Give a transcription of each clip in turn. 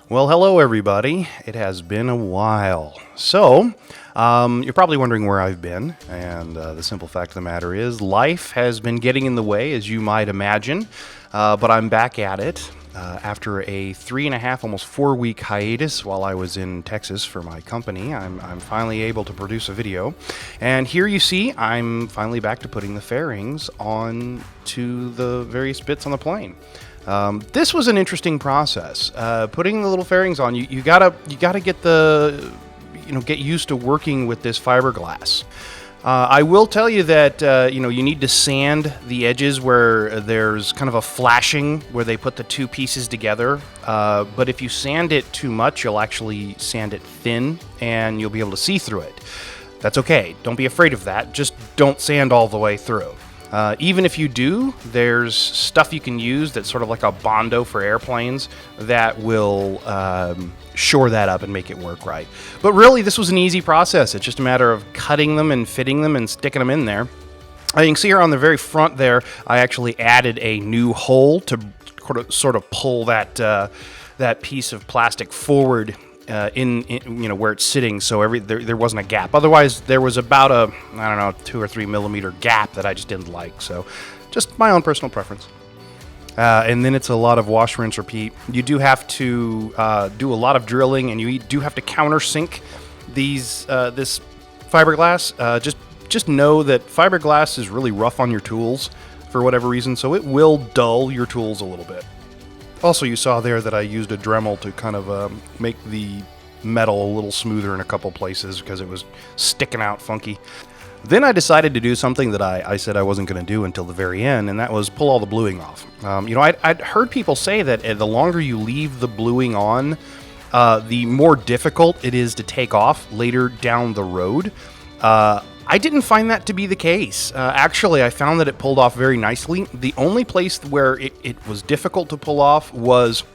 Well, hello everybody. It has been a while. So, you're probably wondering where I've been, and the simple fact of the matter is life has been getting in the way, as you might imagine, but I'm back at it after a 3.5, almost 4-week hiatus while I was in Texas for my company. I'm finally able to produce a video, and here you see I'm finally back to putting the fairings on to the various bits on the plane. This was an interesting process. Putting the little fairings on, you gotta get get used to working with this fiberglass. I will tell you that you need to sand the edges where there's kind of a flashing where they put the two pieces together. But if you sand it too much, you'll actually sand it thin and you'll be able to see through it. That's okay. Don't be afraid of that. Just don't sand all the way through. Even if you do, there's stuff you can use that's sort of like a Bondo for airplanes that will shore that up and make it work right. But really, this was an easy process. It's just a matter of cutting them and fitting them and sticking them in there. You can see here on the very front there, I actually added a new hole to sort of pull that piece of plastic forward in where it's sitting, so there wasn't a gap. Otherwise, there was about a 2 or 3 millimeter gap that I just didn't like. So, just my own personal preference. And then it's a lot of wash, rinse, repeat. You do have to do a lot of drilling, and you do have to countersink this fiberglass. Just know that fiberglass is really rough on your tools for whatever reason, so it will dull your tools a little bit. Also, you saw there that I used a Dremel to kind of make the metal a little smoother in a couple places because it was sticking out funky. Then I decided to do something that I said I wasn't going to do until the very end, and that was pull all the bluing off. I'd heard people say that the longer you leave the bluing on, the more difficult it is to take off later down the road. I didn't find that to be the case. Actually, I found that it pulled off very nicely. The only place where it was difficult to pull off was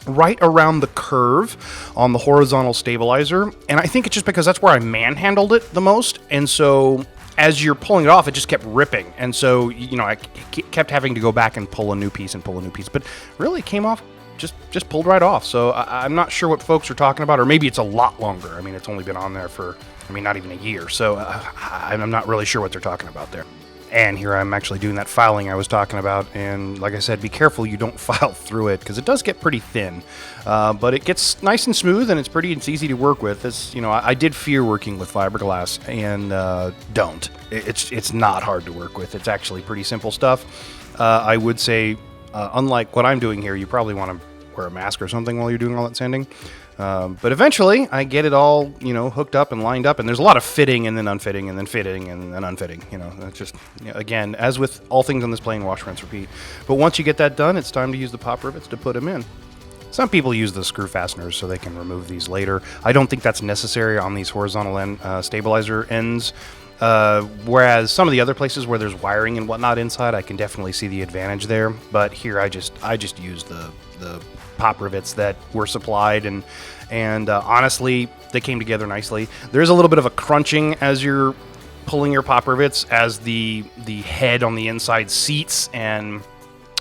right around the curve on the horizontal stabilizer. And I think it's just because that's where I manhandled it the most. And so as you're pulling it off, it just kept ripping. And so, I kept having to go back and pull a new piece. But really, it came off, just pulled right off. So I'm not sure what folks are talking about, or maybe it's a lot longer. I mean, it's only been on there for not even a year, so I'm not really sure what they're talking about there. And here I'm actually doing that filing I was talking about, and like I said, be careful you don't file through it, because it does get pretty thin, but it gets nice and smooth, and it's easy to work with. I did fear working with fiberglass, and don't. It's not hard to work with. It's actually pretty simple stuff. I would say, unlike what I'm doing here, you probably want to wear a mask or something while you're doing all that sanding. But eventually I get it all, hooked up and lined up, and there's a lot of fitting and then unfitting and then fitting and then unfitting, that's just, again, as with all things on this plane, wash, rinse, repeat. But once you get that done, it's time to use the pop rivets to put them in. Some people use the screw fasteners so they can remove these later. I don't think that's necessary on these horizontal stabilizer ends. Whereas some of the other places where there's wiring and whatnot inside, I can definitely see the advantage there. But here I just used the pop rivets that were supplied, and honestly, they came together nicely. There's a little bit of a crunching as you're pulling your pop rivets as the head on the inside seats, and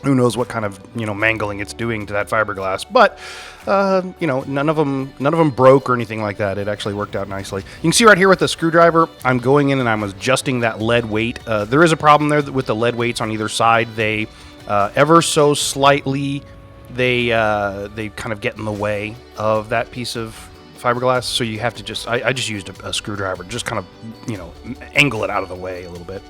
who knows what kind of mangling it's doing to that fiberglass. But none of them broke or anything like that. It actually worked out nicely. You can see right here with the screwdriver, I'm going in and I'm adjusting that lead weight. There is a problem there with the lead weights on either side. They ever so slightly they kind of get in the way of that piece of fiberglass. So you have to I just used a screwdriver to just kind of angle it out of the way a little bit.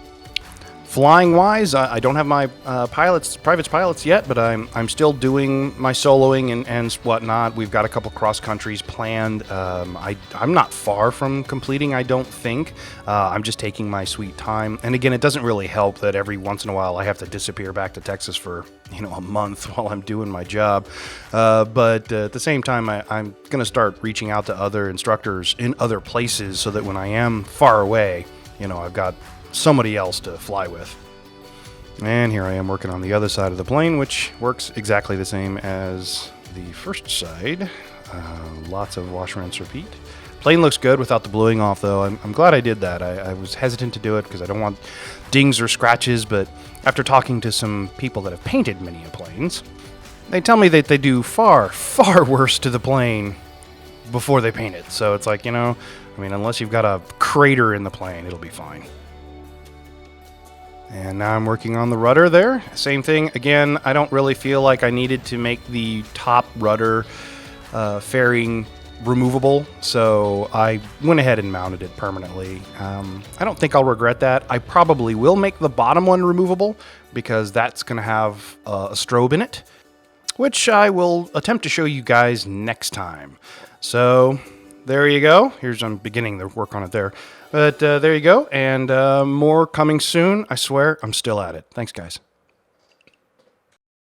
Flying wise, I don't have my private's pilots yet, but I'm still doing my soloing and whatnot. We've got a couple cross countries planned. I'm not far from completing, I don't think. I'm just taking my sweet time. And again, it doesn't really help that every once in a while I have to disappear back to Texas for a month while I'm doing my job. But at the same time, I'm going to start reaching out to other instructors in other places so that when I am far away, I've got somebody else to fly with. And here I am working on the other side of the plane, which works exactly the same as the first side. Lots of wash, rinse, repeat. Plane looks good without the bluing off, though. I'm glad I did that. I was hesitant to do it because I don't want dings or scratches, but after talking to some people that have painted many planes, They tell me that they do far, far worse to the plane before they paint it. So it's like, I mean, unless you've got a crater in the plane, it'll be fine. And now I'm working on the rudder there. Same thing. Again, I don't really feel like I needed to make the top rudder fairing removable, so I went ahead and mounted it permanently. I don't think I'll regret that. I probably will make the bottom one removable because that's going to have a strobe in it, which I will attempt to show you guys next time. So there you go. I'm beginning the work on it there. But there you go, and more coming soon. I swear, I'm still at it. Thanks, guys.